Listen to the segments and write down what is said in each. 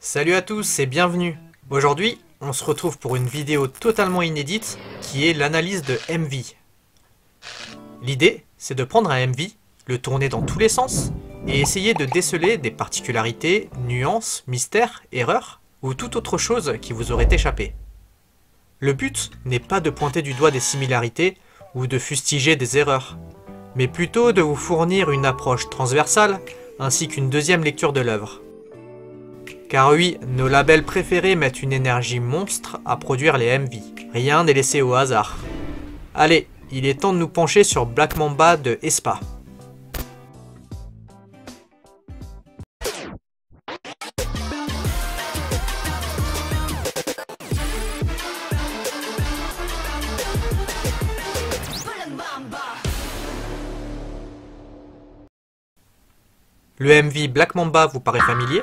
Salut à tous et bienvenue. Aujourd'hui, on se retrouve pour une vidéo totalement inédite qui est l'analyse de MV. L'idée, c'est de prendre un MV, le tourner dans tous les sens et essayer de déceler des particularités, nuances, mystères, erreurs ou toute autre chose qui vous aurait échappé. Le but n'est pas de pointer du doigt des similarités ou de fustiger des erreurs, mais plutôt de vous fournir une approche transversale ainsi qu'une deuxième lecture de l'œuvre. Car oui, nos labels préférés mettent une énergie monstre à produire les MV. Rien n'est laissé au hasard. Allez, il est temps de nous pencher sur Black Mamba de aespa. Le MV Black Mamba vous paraît familier ?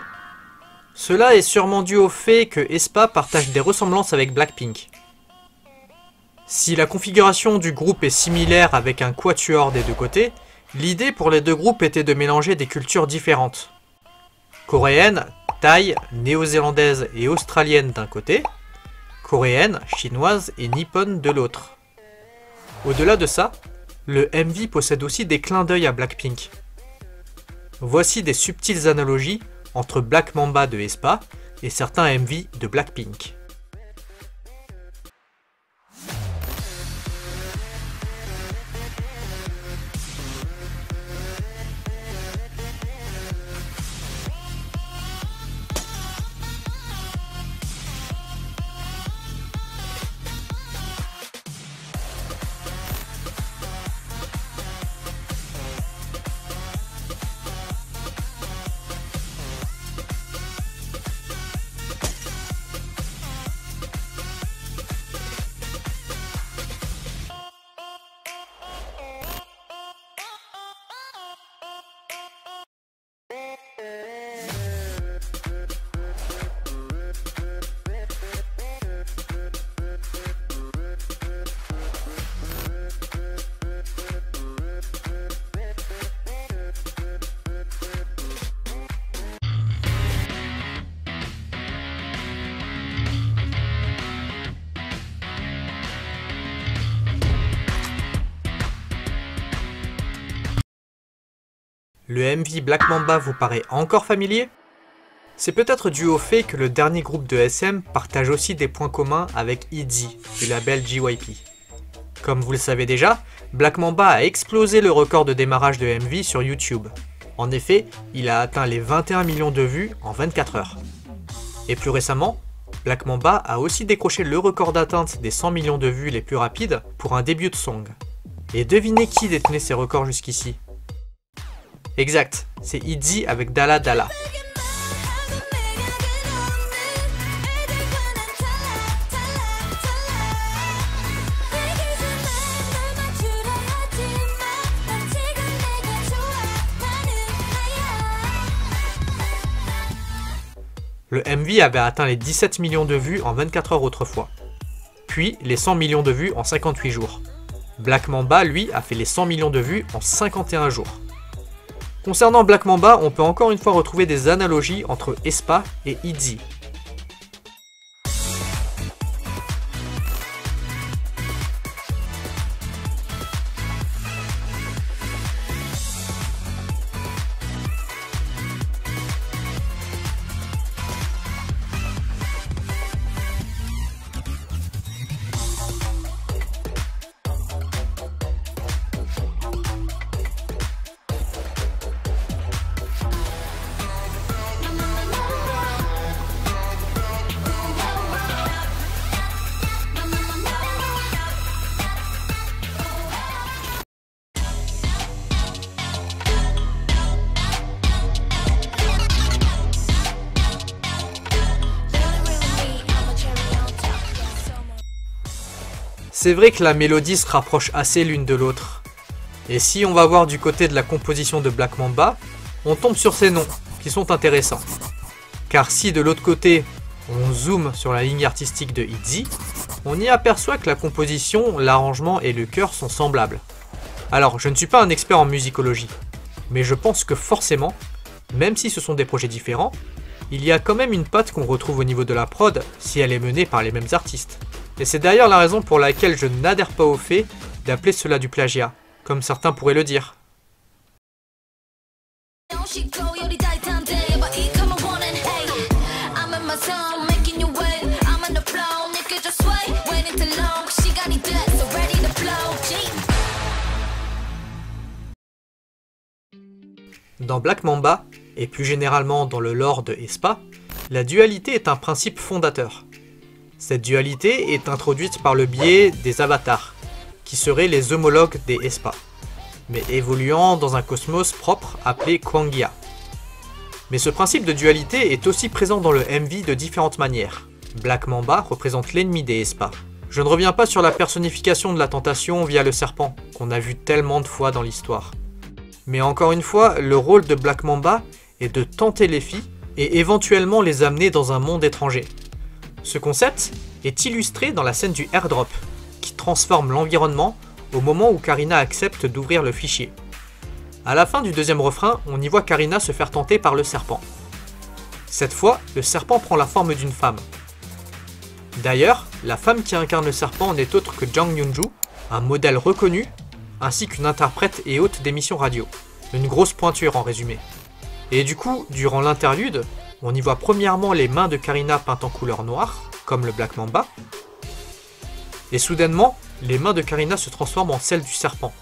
Cela est sûrement dû au fait que aespa partage des ressemblances avec Blackpink. Si la configuration du groupe est similaire avec un quatuor des deux côtés, l'idée pour les deux groupes était de mélanger des cultures différentes. Coréenne, thaï, néo-zélandaise et australienne d'un côté, coréenne, chinoise et nippone de l'autre. Au-delà de ça, le MV possède aussi des clins d'œil à Blackpink. Voici des subtiles analogies entre Black Mamba de aespa et certains MV de Blackpink. Le MV Black Mamba vous paraît encore familier? C'est peut-être dû au fait que le dernier groupe de SM partage aussi des points communs avec ITZY du label JYP. Comme vous le savez déjà, Black Mamba a explosé le record de démarrage de MV sur YouTube. En effet, il a atteint les 21 millions de vues en 24 heures. Et plus récemment, Black Mamba a aussi décroché le record d'atteinte des 100 millions de vues les plus rapides pour un début de song. Et devinez qui détenait ces records jusqu'ici? Exact, c'est ITZY avec Dalla Dalla. Le MV avait atteint les 17 millions de vues en 24 heures autrefois, puis les 100 millions de vues en 58 jours. Black Mamba, lui, a fait les 100 millions de vues en 51 jours. Concernant Black Mamba, on peut encore une fois retrouver des analogies entre aespa et ITZY. C'est vrai que la mélodie se rapproche assez l'une de l'autre. Et si on va voir du côté de la composition de Black Mamba, on tombe sur ces noms, qui sont intéressants. Car si de l'autre côté, on zoome sur la ligne artistique de ITZY, on y aperçoit que la composition, l'arrangement et le chœur sont semblables. Alors, je ne suis pas un expert en musicologie, mais je pense que forcément, même si ce sont des projets différents, il y a quand même une patte qu'on retrouve au niveau de la prod si elle est menée par les mêmes artistes. Et c'est d'ailleurs la raison pour laquelle je n'adhère pas au fait d'appeler cela du plagiat, comme certains pourraient le dire. Dans Black Mamba, et plus généralement dans le lore de aespa, la dualité est un principe fondateur. Cette dualité est introduite par le biais des avatars, qui seraient les homologues des aespa, mais évoluant dans un cosmos propre appelé Quangia. Mais ce principe de dualité est aussi présent dans le MV de différentes manières. Black Mamba représente l'ennemi des aespa. Je ne reviens pas sur la personnification de la tentation via le serpent, qu'on a vu tellement de fois dans l'histoire. Mais encore une fois, le rôle de Black Mamba est de tenter les filles et éventuellement les amener dans un monde étranger. Ce concept est illustré dans la scène du airdrop, qui transforme l'environnement au moment où Karina accepte d'ouvrir le fichier. À la fin du deuxième refrain, on y voit Karina se faire tenter par le serpent. Cette fois, le serpent prend la forme d'une femme. D'ailleurs, la femme qui incarne le serpent n'est autre que Jang Yoonju, un modèle reconnu, ainsi qu'une interprète et hôte d'émissions radio. Une grosse pointure en résumé. Et du coup, durant l'interlude, on y voit premièrement les mains de Karina peintes en couleur noire, comme le Black Mamba, et soudainement, les mains de Karina se transforment en celles du serpent.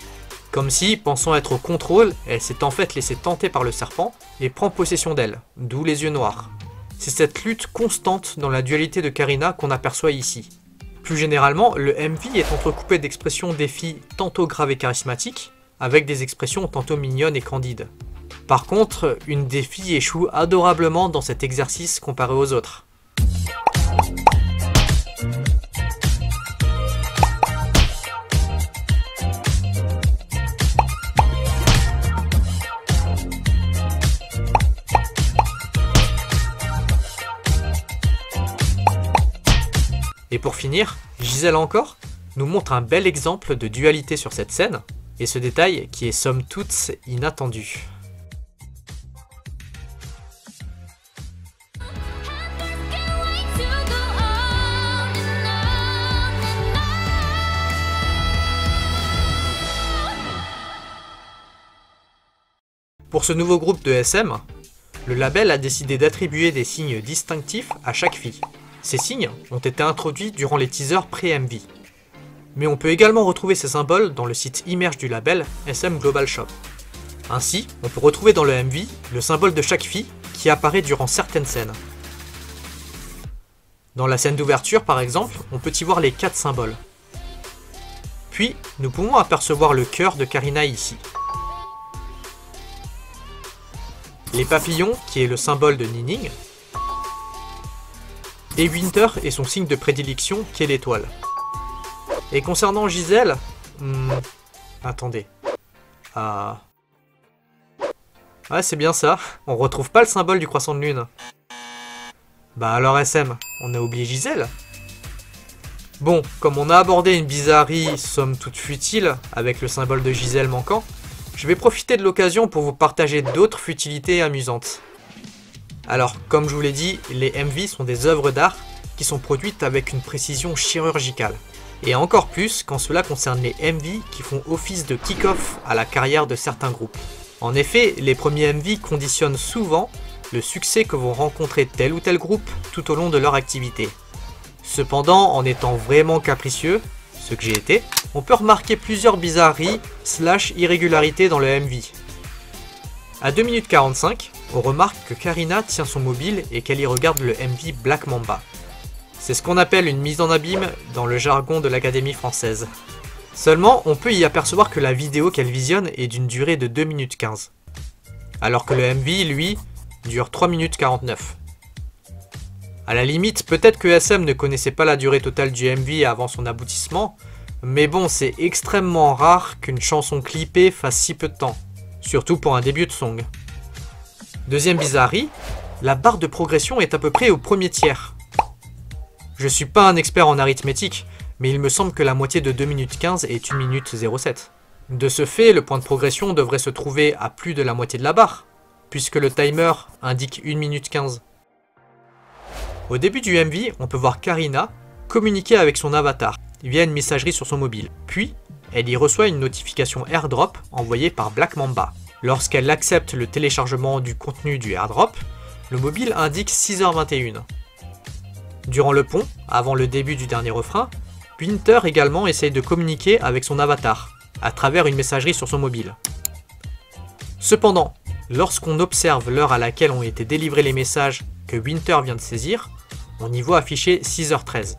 Comme si, pensant être au contrôle, elle s'est en fait laissée tenter par le serpent et prend possession d'elle, d'où les yeux noirs. C'est cette lutte constante dans la dualité de Karina qu'on aperçoit ici. Plus généralement, le MV est entrecoupé d'expressions des filles tantôt graves et charismatiques, avec des expressions tantôt mignonnes et candides. Par contre, une des filles échoue adorablement dans cet exercice comparé aux autres. Et pour finir, Giselle encore nous montre un bel exemple de dualité sur cette scène, et ce détail qui est somme toute inattendu. Pour ce nouveau groupe de SM, le label a décidé d'attribuer des signes distinctifs à chaque fille. Ces signes ont été introduits durant les teasers pré-MV. Mais on peut également retrouver ces symboles dans le site image du label SM Global Shop. Ainsi, on peut retrouver dans le MV le symbole de chaque fille qui apparaît durant certaines scènes. Dans la scène d'ouverture par exemple, on peut y voir les 4 symboles. Puis, nous pouvons apercevoir le cœur de Karina ici. Les papillons, qui est le symbole de Nining, et Winter est son signe de prédilection, qui est l'étoile. Et concernant Giselle... attendez. Ah, c'est bien ça. On retrouve pas le symbole du croissant de lune. Bah alors SM, on a oublié Giselle. Bon, comme on a abordé une bizarrerie somme toute futile, avec le symbole de Giselle manquant, je vais profiter de l'occasion pour vous partager d'autres futilités amusantes. Alors, comme je vous l'ai dit, les MV sont des œuvres d'art qui sont produites avec une précision chirurgicale. Et encore plus quand cela concerne les MV qui font office de kick-off à la carrière de certains groupes. En effet, les premiers MV conditionnent souvent le succès que vont rencontrer tel ou tel groupe tout au long de leur activité. Cependant, en étant vraiment capricieux, ce que j'ai été, on peut remarquer plusieurs bizarreries / irrégularités dans le MV. À 2 minutes 45, on remarque que Karina tient son mobile et qu'elle y regarde le MV Black Mamba. C'est ce qu'on appelle une mise en abîme dans le jargon de l'Académie française. Seulement, on peut y apercevoir que la vidéo qu'elle visionne est d'une durée de 2 minutes 15. Alors que le MV, lui, dure 3 minutes 49. À la limite, peut-être que SM ne connaissait pas la durée totale du MV avant son aboutissement, mais bon, c'est extrêmement rare qu'une chanson clippée fasse si peu de temps, surtout pour un début de song. Deuxième bizarrerie, la barre de progression est à peu près au premier tiers. Je suis pas un expert en arithmétique, mais il me semble que la moitié de 2 minutes 15 est 1 minute 07. De ce fait, le point de progression devrait se trouver à plus de la moitié de la barre, puisque le timer indique 1 minute 15. Au début du MV, on peut voir Karina communiquer avec son avatar via une messagerie sur son mobile. Puis, elle y reçoit une notification airdrop envoyée par Black Mamba. Lorsqu'elle accepte le téléchargement du contenu du airdrop, le mobile indique 6h21. Durant le pont, avant le début du dernier refrain, Winter également essaye de communiquer avec son avatar, à travers une messagerie sur son mobile. Cependant, lorsqu'on observe l'heure à laquelle ont été délivrés les messages que Winter vient de saisir, on y voit affiché 6h13.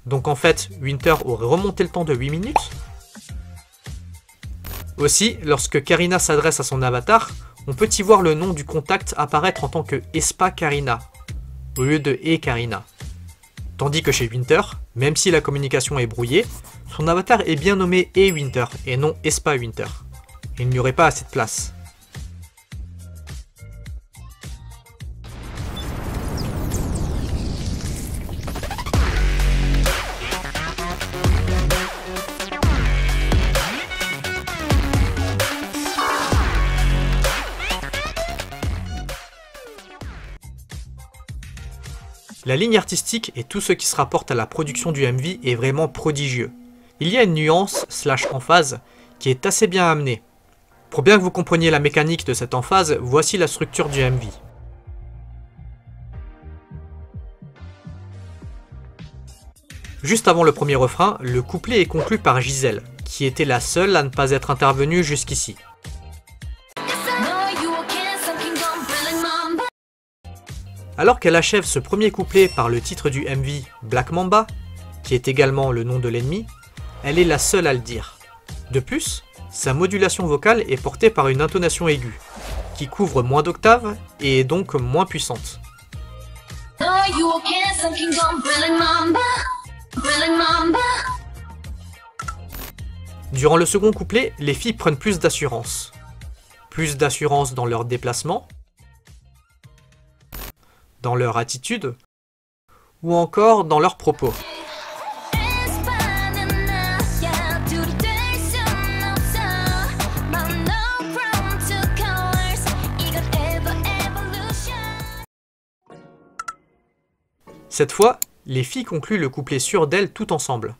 Donc en fait, Winter aurait remonté le temps de 8 minutes. Aussi, lorsque Karina s'adresse à son avatar, on peut y voir le nom du contact apparaître en tant que Espa Karina, au lieu de E Karina. Tandis que chez Winter, même si la communication est brouillée, son avatar est bien nommé E Winter et non Espa Winter. Il n'y aurait pas assez de place. La ligne artistique et tout ce qui se rapporte à la production du MV est vraiment prodigieux. Il y a une nuance / emphase qui est assez bien amenée. Pour bien que vous compreniez la mécanique de cette emphase, voici la structure du MV. Juste avant le premier refrain, le couplet est conclu par Giselle, qui était la seule à ne pas être intervenue jusqu'ici. Alors qu'elle achève ce premier couplet par le titre du MV Black Mamba, qui est également le nom de l'ennemi, elle est la seule à le dire. De plus, sa modulation vocale est portée par une intonation aiguë, qui couvre moins d'octaves et est donc moins puissante. Durant le second couplet, les filles prennent plus d'assurance. Plus d'assurance dans leurs déplacements, dans leur attitude, ou encore dans leurs propos. Cette fois, les filles concluent le couplet sûr d'elles tout ensemble.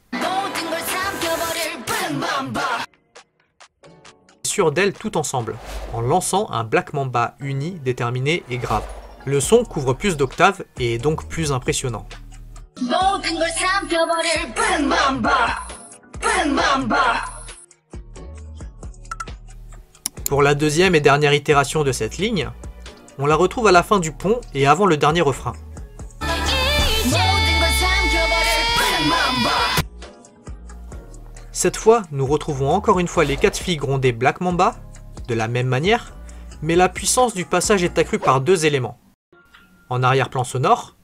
Sûr d'elles tout ensemble, en lançant un Black Mamba uni, déterminé et grave. Le son couvre plus d'octaves et est donc plus impressionnant. Pour la deuxième et dernière itération de cette ligne, on la retrouve à la fin du pont et avant le dernier refrain. Cette fois, nous retrouvons encore une fois les 4 filles gronder Black Mamba, de la même manière, mais la puissance du passage est accrue par 2 éléments. En arrière-plan sonore,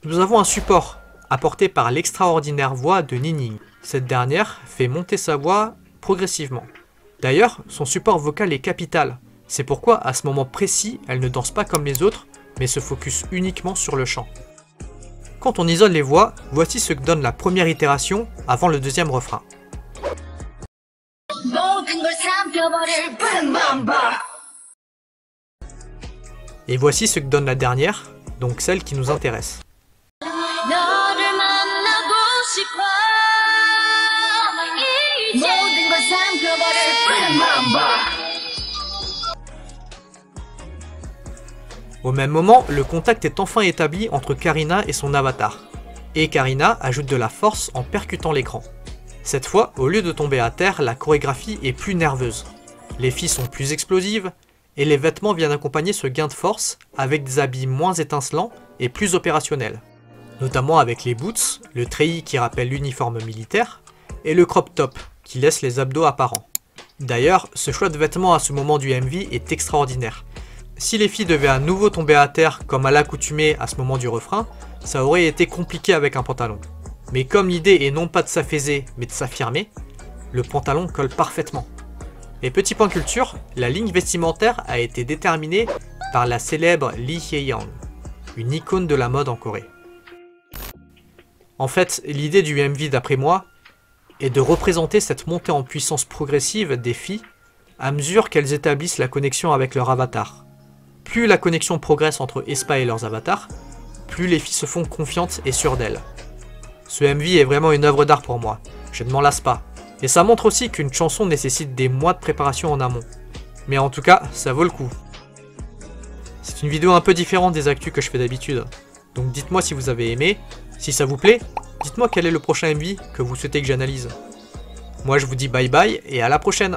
nous avons un support apporté par l'extraordinaire voix de Nining. Cette dernière fait monter sa voix progressivement. D'ailleurs, son support vocal est capital. C'est pourquoi, à ce moment précis, elle ne danse pas comme les autres, mais se focus uniquement sur le chant. Quand on isole les voix, voici ce que donne la première itération avant le deuxième refrain. Et voici ce que donne la dernière, donc celle qui nous intéresse. Au même moment, le contact est enfin établi entre Karina et son avatar. Et Karina ajoute de la force en percutant l'écran. Cette fois, au lieu de tomber à terre, la chorégraphie est plus nerveuse. Les filles sont plus explosives, et les vêtements viennent accompagner ce gain de force avec des habits moins étincelants et plus opérationnels. Notamment avec les boots, le treillis qui rappelle l'uniforme militaire, et le crop top qui laisse les abdos apparents. D'ailleurs, ce choix de vêtements à ce moment du MV est extraordinaire. Si les filles devaient à nouveau tomber à terre comme à l'accoutumée à ce moment du refrain, ça aurait été compliqué avec un pantalon. Mais comme l'idée est non pas de s'affaiser, mais de s'affirmer, le pantalon colle parfaitement. Et petit point culture, la ligne vestimentaire a été déterminée par la célèbre Lee Hye-young, une icône de la mode en Corée. En fait, l'idée du MV d'après moi est de représenter cette montée en puissance progressive des filles à mesure qu'elles établissent la connexion avec leur avatar. Plus la connexion progresse entre Espa et leurs avatars, plus les filles se font confiantes et sûres d'elles. Ce MV est vraiment une œuvre d'art pour moi, je ne m'en lasse pas. Et ça montre aussi qu'une chanson nécessite des mois de préparation en amont. Mais en tout cas, ça vaut le coup. C'est une vidéo un peu différente des actus que je fais d'habitude. Donc dites-moi si vous avez aimé, si ça vous plaît, dites-moi quel est le prochain MV que vous souhaitez que j'analyse. Moi je vous dis bye bye et à la prochaine.